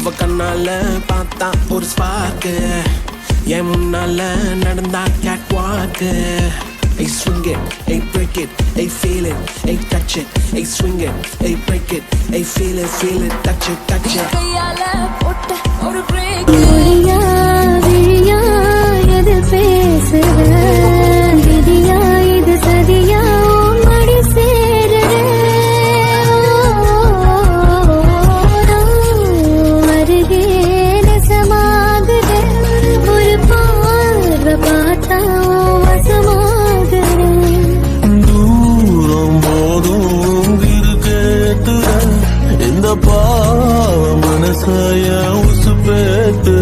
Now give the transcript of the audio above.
அவ கண்ணால பார்த்தா ஒரு ஸ்பார்க்கு என் முன்னால நடந்தா கேட் வாக்கு Hey swing it, hey break it, hey feel it, hey touch it, hey swing it, hey break it, hey feel it, touch it, touch it. கையால போட்ட ஒரு break. விழியா விழியா எது பேசுற விதியா இது சதியா மடி சேருற அருகே நெசமாகுற ஒரு பார்வை பார்த்தா பாவ மனசாய உசு பேத்து